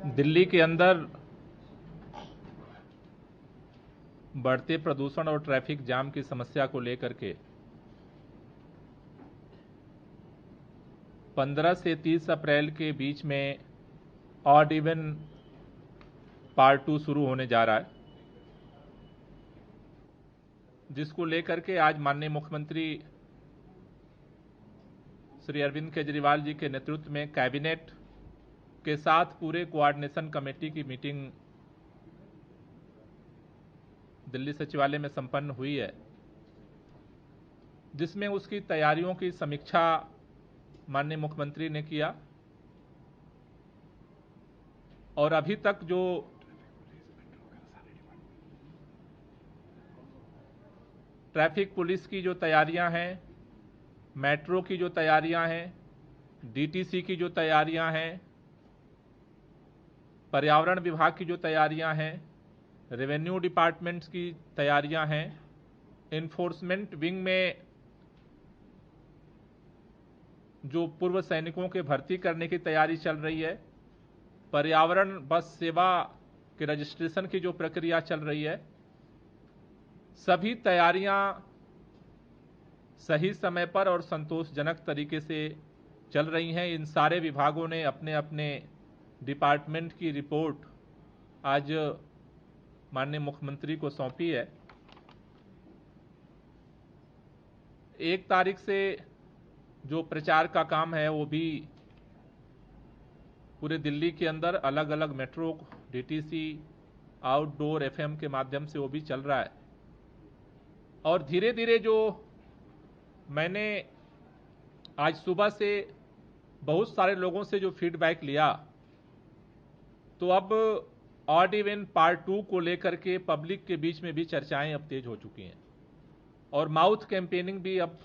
दिल्ली के अंदर बढ़ते प्रदूषण और ट्रैफिक जाम की समस्या को लेकर के 15 से 30 अप्रैल के बीच में ऑड इवन पार्ट 2 शुरू होने जा रहा है, जिसको लेकर के आज माननीय मुख्यमंत्री श्री अरविंद केजरीवाल जी के नेतृत्व में कैबिनेट के साथ पूरे कोऑर्डिनेशन कमेटी की मीटिंग दिल्ली सचिवालय में संपन्न हुई है, जिसमें उसकी तैयारियों की समीक्षा माननीय मुख्यमंत्री ने किया। और अभी तक जो ट्रैफिक पुलिस की जो तैयारियां हैं, मेट्रो की जो तैयारियां हैं, डीटीसी की जो तैयारियां हैं, पर्यावरण विभाग की जो तैयारियां हैं, रेवेन्यू डिपार्टमेंट्स की तैयारियां हैं, इन्फोर्समेंट विंग में जो पूर्व सैनिकों के भर्ती करने की तैयारी चल रही है, पर्यावरण बस सेवा के रजिस्ट्रेशन की जो प्रक्रिया चल रही है, सभी तैयारियां सही समय पर और संतोषजनक तरीके से चल रही हैं। इन सारे विभागों ने अपने अपने डिपार्टमेंट की रिपोर्ट आज माननीय मुख्यमंत्री को सौंपी है। 1 तारीख से जो प्रचार का काम है वो भी पूरे दिल्ली के अंदर अलग अलग मेट्रो, डीटीसी, आउटडोर एफएम के माध्यम से वो भी चल रहा है। और धीरे धीरे जो मैंने आज सुबह से बहुत सारे लोगों से जो फीडबैक लिया, तो अब ऑड इवन पार्ट 2 को लेकर के पब्लिक के बीच में भी चर्चाएं अब तेज हो चुकी हैं और माउथ कैंपेनिंग भी अब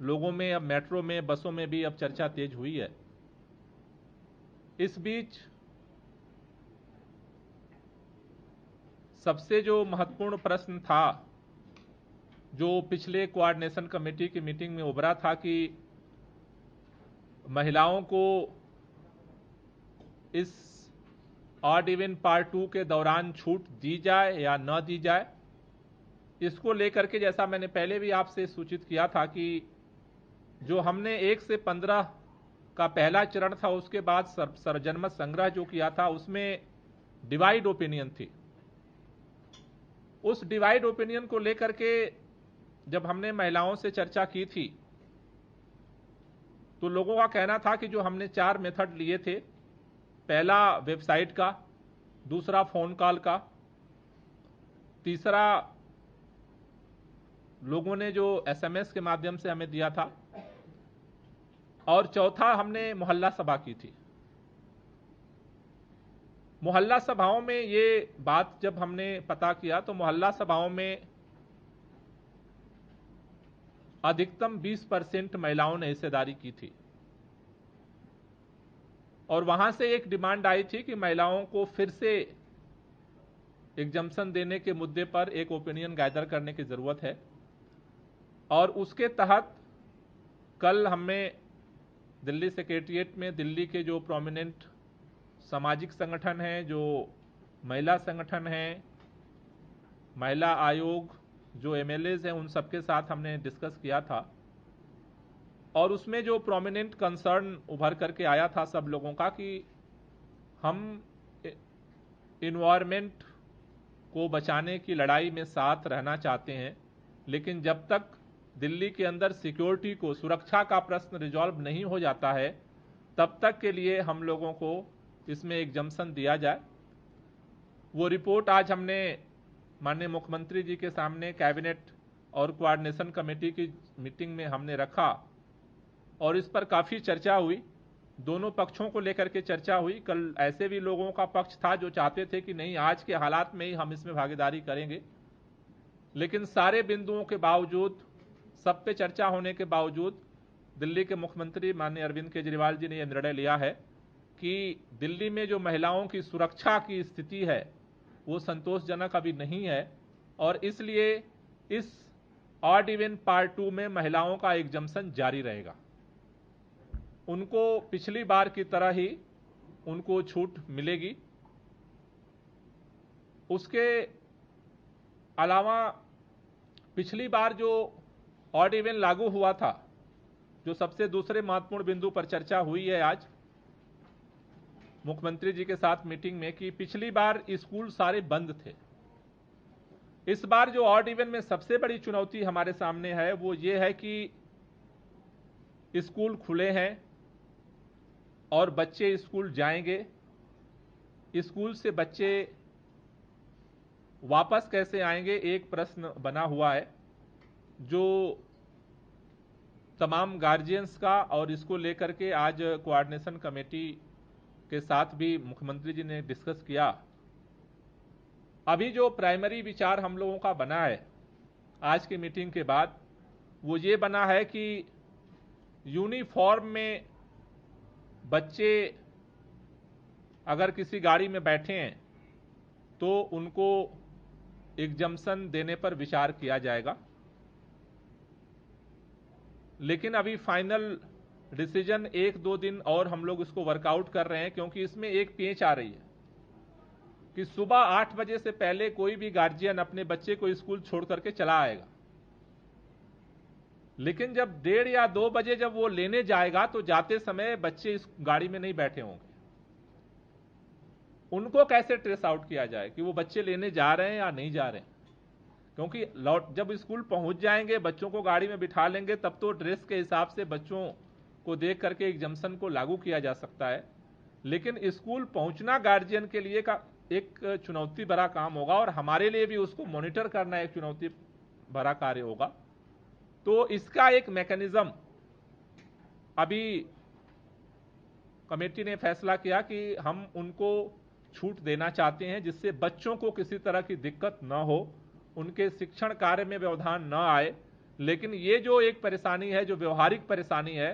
लोगों में, अब मेट्रो में, बसों में भी अब चर्चा तेज हुई है। इस बीच सबसे जो महत्वपूर्ण प्रश्न था, जो पिछले कोऑर्डिनेशन कमेटी की मीटिंग में उभरा था कि महिलाओं को इस ऑड इवन पार्ट 2 के दौरान छूट दी जाए या न दी जाए, इसको लेकर के जैसा मैंने पहले भी आपसे सूचित किया था कि जो हमने 1 से 15 का पहला चरण था, उसके बाद जनमत संग्रह जो किया था, उसमें डिवाइड ओपिनियन थी। उस डिवाइड ओपिनियन को लेकर के जब हमने महिलाओं से चर्चा की थी, तो लोगों का कहना था कि जो हमने 4 मेथड लिए थे, पहला वेबसाइट का, दूसरा फोन कॉल का, तीसरा लोगों ने जो एसएमएस के माध्यम से हमें दिया था, और चौथा हमने मोहल्ला सभा की थी। मोहल्ला सभाओं में ये बात जब हमने पता किया, तो मोहल्ला सभाओं में अधिकतम 20% महिलाओं ने हिस्सेदारी की थी। और वहां से एक डिमांड आई थी कि महिलाओं को फिर से एग्जम्पशन देने के मुद्दे पर एक ओपिनियन गैदर करने की जरूरत है। और उसके तहत कल हमें दिल्ली सेक्रेटेरिएट में दिल्ली के जो प्रोमिनेंट सामाजिक संगठन हैं, जो महिला संगठन हैं, महिला आयोग, जो एमएलएज हैं, उन सबके साथ हमने डिस्कस किया था। और उसमें जो प्रोमिनेंट कंसर्न उभर करके आया था सब लोगों का कि हम इन्वायरमेंट को बचाने की लड़ाई में साथ रहना चाहते हैं, लेकिन जब तक दिल्ली के अंदर सिक्योरिटी को, सुरक्षा का प्रश्न रिजॉल्व नहीं हो जाता है, तब तक के लिए हम लोगों को इसमें एग्जम्पशन दिया जाए। वो रिपोर्ट आज हमने माननीय मुख्यमंत्री जी के सामने कैबिनेट और कोऑर्डिनेशन कमेटी की मीटिंग में हमने रखा और इस पर काफी चर्चा हुई। दोनों पक्षों को लेकर के चर्चा हुई। कल ऐसे भी लोगों का पक्ष था जो चाहते थे कि नहीं, आज के हालात में ही हम इसमें भागीदारी करेंगे, लेकिन सारे बिंदुओं के बावजूद, सब पे चर्चा होने के बावजूद दिल्ली के मुख्यमंत्री माननीय अरविंद केजरीवाल जी ने यह निर्णय लिया है कि दिल्ली में जो महिलाओं की सुरक्षा की स्थिति है वो संतोषजनक अभी नहीं है, और इसलिए इस ऑड इवन पार्ट 2 में महिलाओं का एग्जम्पशन जारी रहेगा। उनको पिछली बार की तरह ही उनको छूट मिलेगी। उसके अलावा पिछली बार जो ऑड इवन लागू हुआ था, जो सबसे दूसरे महत्वपूर्ण बिंदु पर चर्चा हुई है आज मुख्यमंत्री जी के साथ मीटिंग में, कि पिछली बार स्कूल सारे बंद थे। इस बार जो ऑड इवन में सबसे बड़ी चुनौती हमारे सामने है वो ये है कि स्कूल खुले हैं और बच्चे स्कूल जाएंगे, स्कूल से बच्चे वापस कैसे आएंगे, एक प्रश्न बना हुआ है जो तमाम गार्जियंस का, और इसको लेकर के आज कोऑर्डिनेशन कमेटी के साथ भी मुख्यमंत्री जी ने डिस्कस किया। अभी जो प्राइमरी विचार हम लोगों का बना है आज की मीटिंग के बाद, वो ये बना है कि यूनिफॉर्म में बच्चे अगर किसी गाड़ी में बैठे हैं तो उनको एग्जम्पशन देने पर विचार किया जाएगा, लेकिन अभी फाइनल डिसीजन 1-2 दिन और हम लोग इसको वर्कआउट कर रहे हैं, क्योंकि इसमें एक पेंच आ रही है कि सुबह 8 बजे से पहले कोई भी गार्जियन अपने बच्चे को स्कूल छोड़ करके चला आएगा, लेकिन जब 1:30 या 2 बजे जब वो लेने जाएगा तो जाते समय बच्चे इस गाड़ी में नहीं बैठे होंगे। उनको कैसे ट्रेस आउट किया जाए कि वो बच्चे लेने जा रहे हैं या नहीं जा रहे हैं, क्योंकि जब स्कूल पहुंच जाएंगे बच्चों को गाड़ी में बिठा लेंगे तब तो ड्रेस के हिसाब से बच्चों को देख करके एग्जम्पशन को लागू किया जा सकता है, लेकिन स्कूल पहुंचना गार्जियन के लिए का एक चुनौती भरा काम होगा और हमारे लिए भी उसको मॉनिटर करना एक चुनौती भरा कार्य होगा। तो इसका एक मैकेनिज्म अभी कमेटी ने फैसला किया कि हम उनको छूट देना चाहते हैं, जिससे बच्चों को किसी तरह की दिक्कत न हो, उनके शिक्षण कार्य में व्यवधान न आए। लेकिन ये जो एक परेशानी है, जो व्यवहारिक परेशानी है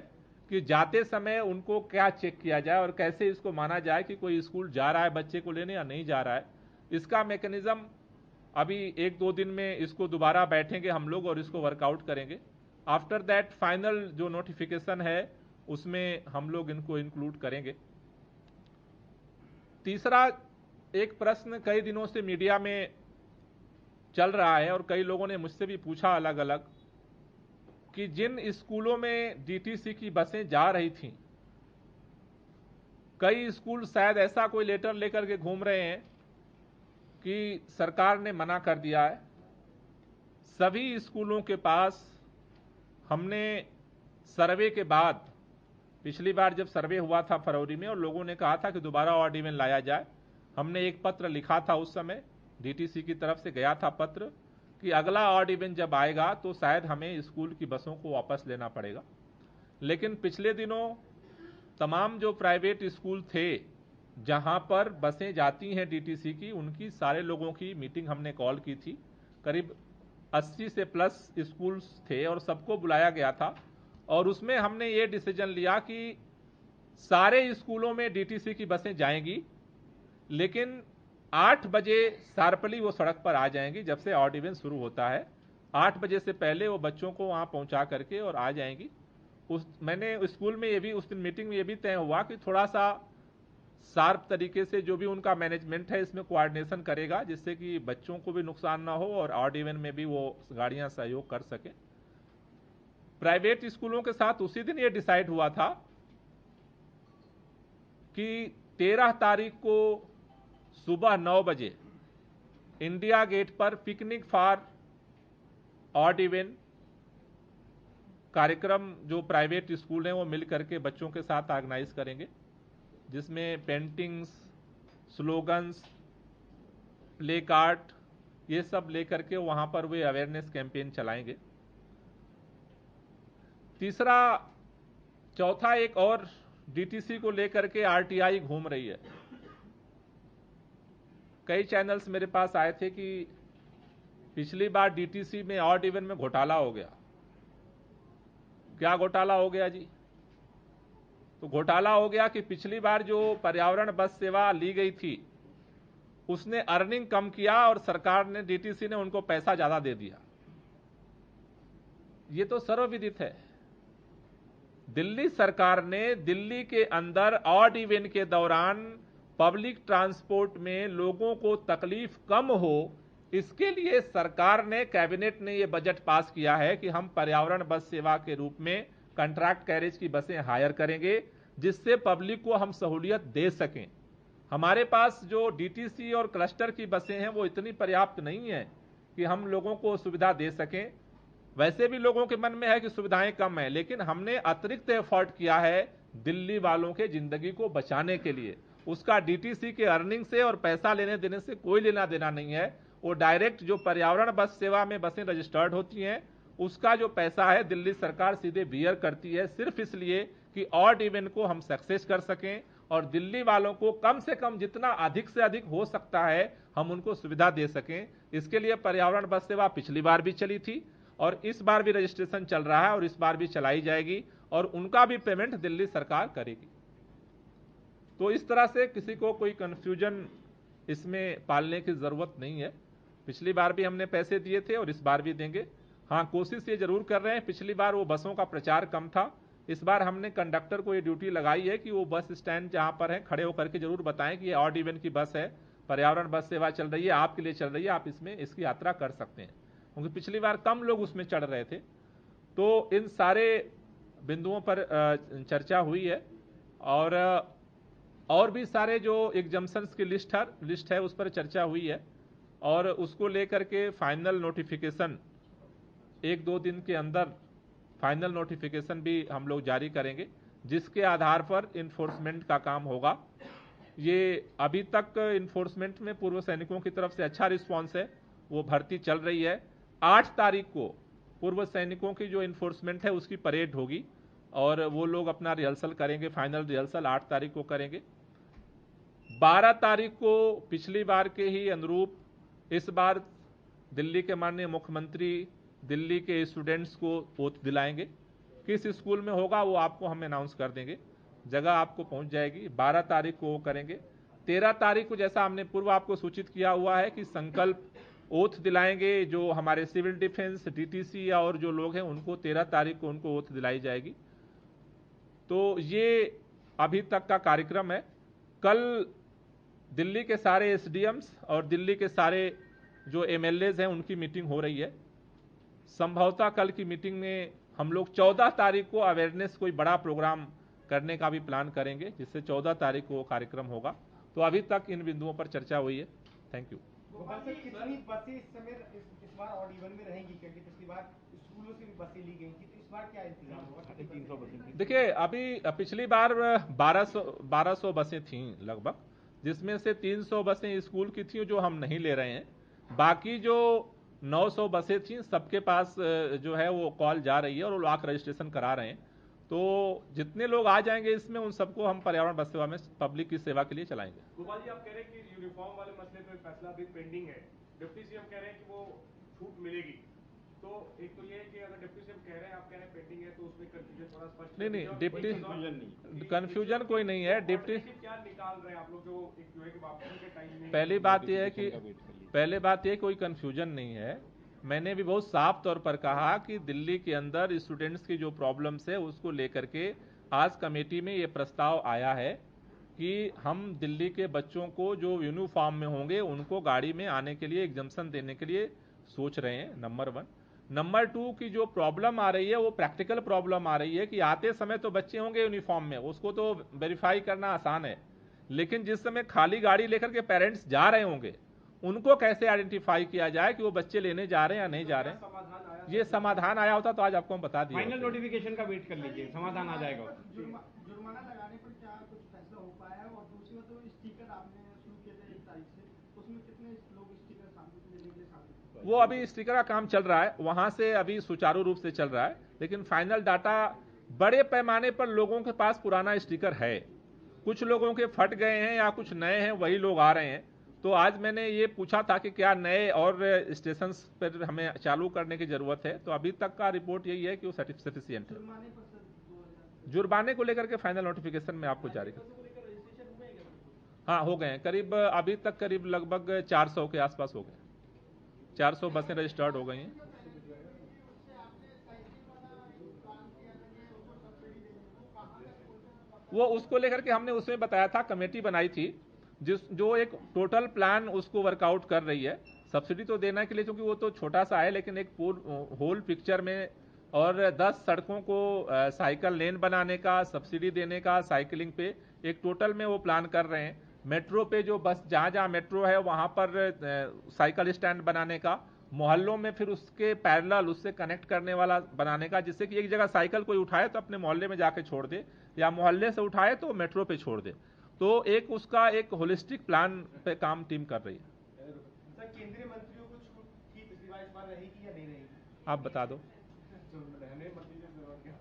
कि जाते समय उनको क्या चेक किया जाए और कैसे इसको माना जाए कि कोई स्कूल जा रहा है बच्चे को लेने या नहीं जा रहा है, इसका मैकेनिज्म अभी 1-2 दिन में इसको दोबारा बैठेंगे हम लोग और इसको वर्कआउट करेंगे। आफ्टर दैट फाइनल जो नोटिफिकेशन है उसमें हम लोग इनको इंक्लूड करेंगे। तीसरा एक प्रश्न कई दिनों से मीडिया में चल रहा है और कई लोगों ने मुझसे भी पूछा अलग अलग, कि जिन स्कूलों में डीटीसी की बसें जा रही थीं, कई स्कूल शायद ऐसा कोई लेटर लेकर के घूम रहे हैं कि सरकार ने मना कर दिया है। सभी स्कूलों के पास हमने सर्वे के बाद, पिछली बार जब सर्वे हुआ था फरवरी में और लोगों ने कहा था कि दोबारा ऑड इवन लाया जाए, हमने एक पत्र लिखा था, उस समय डीटीसी की तरफ से गया था पत्र कि अगला ऑड इवन जब आएगा तो शायद हमें स्कूल की बसों को वापस लेना पड़ेगा। लेकिन पिछले दिनों तमाम जो प्राइवेट स्कूल थे जहां पर बसें जाती हैं डीटीसी की, उनकी सारे लोगों की मीटिंग हमने कॉल की थी। करीब 80 से प्लस स्कूल्स थे और सबको बुलाया गया था और उसमें हमने ये डिसीजन लिया कि सारे स्कूलों में डीटीसी की बसें जाएंगी, लेकिन 8 बजे शार्पली वो सड़क पर आ जाएंगी। जब से ऑड इवन शुरू होता है 8 बजे से पहले वो बच्चों को वहां पहुंचा करके और आ जाएंगी। मैंने स्कूल में ये भी उस दिन मीटिंग में ये भी तय हुआ कि थोड़ा सा शार्प तरीके से जो भी उनका मैनेजमेंट है इसमें कोऑर्डिनेशन करेगा, जिससे कि बच्चों को भी नुकसान ना हो और ऑड इवन में भी वो गाड़ियां सहयोग कर सके। प्राइवेट स्कूलों के साथ उसी दिन ये डिसाइड हुआ था कि 13 तारीख को सुबह 9 बजे इंडिया गेट पर पिकनिक फॉर ऑड इवन कार्यक्रम जो प्राइवेट स्कूल हैं वो मिल करके बच्चों के साथ ऑर्गेनाइज करेंगे, जिसमें पेंटिंग्स, स्लोगन्स, प्ले कार्ड, ये सब लेकर के वहां पर वे अवेयरनेस कैंपेन चलाएंगे। चौथा एक और डीटीसी को लेकर के आरटीआई घूम रही है। कई चैनल्स मेरे पास आए थे कि पिछली बार डीटीसी में ऑड इवन में घोटाला हो गया। क्या घोटाला हो गया जी? तो घोटाला हो गया कि पिछली बार जो पर्यावरण बस सेवा ली गई थी उसने अर्निंग कम किया और सरकार ने, डीटीसी ने उनको पैसा ज्यादा दे दिया। ये तो सर्वविदित है। दिल्ली सरकार ने दिल्ली के अंदर ऑड इवन के दौरान पब्लिक ट्रांसपोर्ट में लोगों को तकलीफ कम हो, इसके लिए सरकार ने, कैबिनेट ने यह बजट पास किया है कि हम पर्यावरण बस सेवा के रूप में कॉन्ट्रैक्ट कैरेज की बसें हायर करेंगे, जिससे पब्लिक को हम सहूलियत दे सकें। हमारे पास जो डीटीसी और क्लस्टर की बसें हैं वो इतनी पर्याप्त नहीं है कि हम लोगों को सुविधा दे सकें। वैसे भी लोगों के मन में है कि सुविधाएं कम है, लेकिन हमने अतिरिक्त एफर्ट किया है दिल्ली वालों के जिंदगी को बचाने के लिए। उसका डीटीसी के अर्निंग से और पैसा लेने देने से कोई लेना देना नहीं है। वो डायरेक्ट जो पर्यावरण बस सेवा में बसें रजिस्टर्ड होती हैं, उसका जो पैसा है दिल्ली सरकार सीधे बियर करती है, सिर्फ इसलिए कि ऑड इवन को हम सक्सेस कर सकें और दिल्ली वालों को कम से कम जितना अधिक से अधिक हो सकता है हम उनको सुविधा दे सकें। इसके लिए पर्यावरण बस सेवा पिछली बार भी चली थी और इस बार भी रजिस्ट्रेशन चल रहा है और इस बार भी चलाई जाएगी और उनका भी पेमेंट दिल्ली सरकार करेगी। तो इस तरह से किसी को कोई कंफ्यूजन इसमें पालने की जरूरत नहीं है। पिछली बार भी हमने पैसे दिए थे और इस बार भी देंगे। हाँ, कोशिश ये जरूर कर रहे हैं, पिछली बार वो बसों का प्रचार कम था, इस बार हमने कंडक्टर को ये ड्यूटी लगाई है कि वो बस स्टैंड जहां पर है खड़े होकर के जरूर बताएं कि ये ऑड इवन की बस है, पर्यावरण बस सेवा चल रही है, आपके लिए चल रही है, आप इसमें इसकी यात्रा कर सकते हैं, क्योंकि पिछली बार कम लोग उसमें चढ़ रहे थे। तो इन सारे बिंदुओं पर चर्चा हुई है और भी सारे जो एग्जम्पशंस की लिस्ट है उस पर चर्चा हुई है और उसको लेकर के फाइनल नोटिफिकेशन 1-2 दिन के अंदर फाइनल नोटिफिकेशन भी हम लोग जारी करेंगे, जिसके आधार पर इन्फोर्समेंट का काम होगा। ये अभी तक इन्फोर्समेंट में पूर्व सैनिकों की तरफ से अच्छा रिस्पांस है, वो भर्ती चल रही है। 8 तारीख को पूर्व सैनिकों की जो इन्फोर्समेंट है उसकी परेड होगी और वो लोग अपना रिहर्सल करेंगे, फाइनल रिहर्सल 8 तारीख को करेंगे। 12 तारीख को पिछली बार के ही अनुरूप इस बार दिल्ली के माननीय मुख्यमंत्री दिल्ली के स्टूडेंट्स को ओथ दिलाएंगे। किस स्कूल में होगा वो आपको हम अनाउंस कर देंगे, जगह आपको पहुंच जाएगी। 12 तारीख को वो करेंगे। 13 तारीख को जैसा हमने पूर्व आपको सूचित किया हुआ है कि संकल्प ओथ दिलाएंगे, जो हमारे सिविल डिफेंस, डीटीसी और जो लोग हैं उनको 13 तारीख को उनको ओथ दिलाई जाएगी। तो ये अभी तक का कार्यक्रम है। कल दिल्ली के सारे एसडीएम्स और दिल्ली के सारे जो एमएलएज हैं उनकी मीटिंग हो रही है। संभवतः कल की मीटिंग में हम लोग 14 तारीख को अवेयरनेस कोई बड़ा प्रोग्राम करने का भी प्लान करेंगे, जिससे 14 तारीख को कार्यक्रम होगा। तो अभी तक इन बिंदुओं पर चर्चा हुई है। Thank you. गोपाल सर, कितनी बसें इस समय इस बार ऑड इवन में रहेंगी, क्योंकि पिछली बार स्कूलों से भी बसें ली गई थी, तो इस बार क्या इंतजाम होगा? 300 बसें। देखिए, अभी पिछली बार 1200 बसें थीं लगभग, जिसमें से 300 बसें स्कूल की थी जो हम नहीं ले रहे हैं। बाकी जो 900 बसें थी सबके पास जो है वो कॉल जा रही है और वो लॉक रजिस्ट्रेशन करा रहे हैं। तो जितने लोग आ जाएंगे इसमें उन सबको हम पर्यावरण बस सेवा में पब्लिक की सेवा के लिए चलाएंगे। गोपाल जी, आप कह रहे हैं कि यूनिफॉर्म वाले मसले पे फैसला अभी पेंडिंग है, डिप्टी सीएम कह रहे हैं कि वो छूट मिलेगी। तो एक तो ये है कि अगर डिप्टी सीएम कह रहे हैं, आप कह रहे हैं पेंडिंग है, तो उसमें कंफ्यूजन थोड़ा स्पष्ट नहीं, डिप्टी कंफ्यूजन कोई नहीं है। डिप्टी क्या निकाल रहे हैं आप लोग जो एक जो है कि वापसी के टाइम में? पहली बात यह है कि कोई कंफ्यूजन नहीं है। मैंने भी बहुत साफ तौर पर कहा कि दिल्ली के अंदर स्टूडेंट्स की जो प्रॉब्लम्स है उसको लेकर के आज कमेटी में ये प्रस्ताव आया है कि हम दिल्ली के बच्चों को जो यूनिफॉर्म में होंगे उनको गाड़ी में आने के लिए एग्जम्पशन देने के लिए सोच रहे हैं, नंबर 1। नंबर 2 की जो प्रॉब्लम आ रही है वो प्रैक्टिकल प्रॉब्लम आ रही है कि आते समय तो बच्चे होंगे यूनिफॉर्म में, उसको तो वेरीफाई करना आसान है, लेकिन जिस समय खाली गाड़ी लेकर के पेरेंट्स जा रहे होंगे उनको कैसे आइडेंटिफाई किया जाए कि वो बच्चे लेने जा रहे हैं या नहीं जा रहे हैं। ये समाधान आया होता तो आज आपको हम बता दिए। फाइनल नोटिफिकेशन का वेट कर लीजिए, समाधान आ जाएगा। जुर्माना लगाने पर क्या कुछ फैसला हो पाया है? और दूसरी बात, तो स्टिकर आपने शुरू किया था 1 तारीख से, उसमें कितने लोग स्टिकर लेने के लिए शामिल? वो अभी स्टिकर का काम चल रहा है, वहां से अभी सुचारू रूप से चल रहा है, लेकिन फाइनल डाटा बड़े पैमाने पर लोगों के पास पुराना स्टिकर है। कुछ लोगों के फट गए हैं या कुछ नए हैं, वही लोग आ रहे हैं। तो आज मैंने ये पूछा था कि क्या नए और स्टेशन पर हमें चालू करने की जरूरत है, तो अभी तक का रिपोर्ट यही है कि वो सफिशिएंट है। जुर्माने को लेकर के फाइनल नोटिफिकेशन में आपको जारी कर। हाँ, हो गए हैं करीब, अभी तक करीब लगभग 400 के आसपास हो गए। 400 बसें रजिस्टर्ड हो गई हैं। वो उसको लेकर के हमने उसमें बताया था, कमेटी बनाई थी जो एक टोटल प्लान उसको वर्कआउट कर रही है। सब्सिडी तो देने के लिए, क्योंकि वो तो छोटा सा है, लेकिन एक होल पिक्चर में और 10 सड़कों को साइकिल लेन बनाने का, सब्सिडी देने का साइकिलिंग पे, एक टोटल में वो प्लान कर रहे हैं। मेट्रो पे जो बस जहाँ जहाँ मेट्रो है वहाँ पर साइकिल स्टैंड बनाने का, मोहल्लों में फिर उसके पैरेलल उससे कनेक्ट करने वाला बनाने का, जिससे कि एक जगह साइकिल कोई उठाए तो अपने मोहल्ले में जाके छोड़ दे, या मोहल्ले से उठाए तो मेट्रो पे छोड़ दे। तो एक उसका एक होलिस्टिक प्लान पे काम टीम कर रही है। सर, केंद्रीय मंत्रियों को छूट की पिछली बार, इस बार रहेगी या नहीं रहेगी? आप बता दो। रहने मंत्री से जरूरत क्या?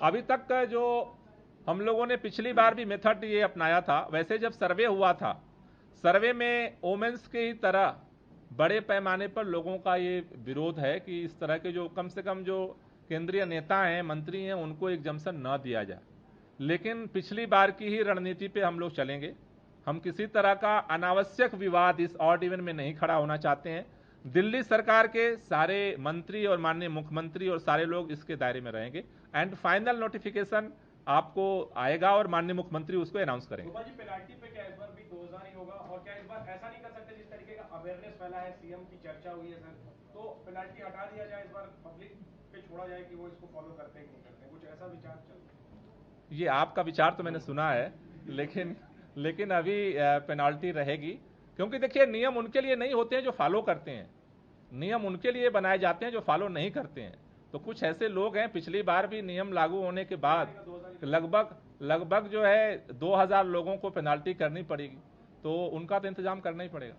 अभी तक का जो हम लोगों ने पिछली बार भी मेथड ये अपनाया था, वैसे जब सर्वे हुआ था, सर्वे में वोमेन्स के ही तरह बड़े पैमाने पर लोगों का ये विरोध है कि इस तरह के जो कम से कम जो केंद्रीय नेता हैं, मंत्री हैं, उनको एग्जम्पशन न दिया जाए। लेकिन पिछली बार की ही रणनीति पे हम लोग चलेंगे। हम किसी तरह का अनावश्यक विवाद इस ऑड इवन में नहीं खड़ा होना चाहते हैं। दिल्ली सरकार के सारे मंत्री और माननीय मुख्यमंत्री और सारे लोग इसके दायरे में रहेंगे, एंड फाइनल नोटिफिकेशन आपको आएगा और माननीय मुख्यमंत्री उसको अनाउंस करेंगे। गोपाल जी, पेनाल्टी पे क्या इस बार भी 2000 ही होगा? और क्या इस बार ऐसा नहीं कर सकते, जिस तरीके का अवेयरनेस फैला है, सीएम की चर्चा हुई है सर, तो पेनाल्टी हटा दिया जाए, इस बार पब्लिक पे छोड़ा जाए कि वो इसको फॉलो करते हैं कि नहीं करते हैं? कुछ ऐसा विचार चल रहा है? ये आपका विचार तो मैंने सुना है, लेकिन अभी पेनाल्टी रहेगी, क्योंकि देखिए नियम उनके लिए नहीं होते हैं जो फॉलो करते हैं, नियम उनके लिए बनाए जाते हैं जो फॉलो नहीं करते हैं। तो कुछ ऐसे लोग हैं, पिछली बार भी नियम लागू होने के बाद लगभग जो है 2000 लोगों को पेनाल्टी करनी पड़ेगी, तो उनका तो इंतजाम करना ही पड़ेगा।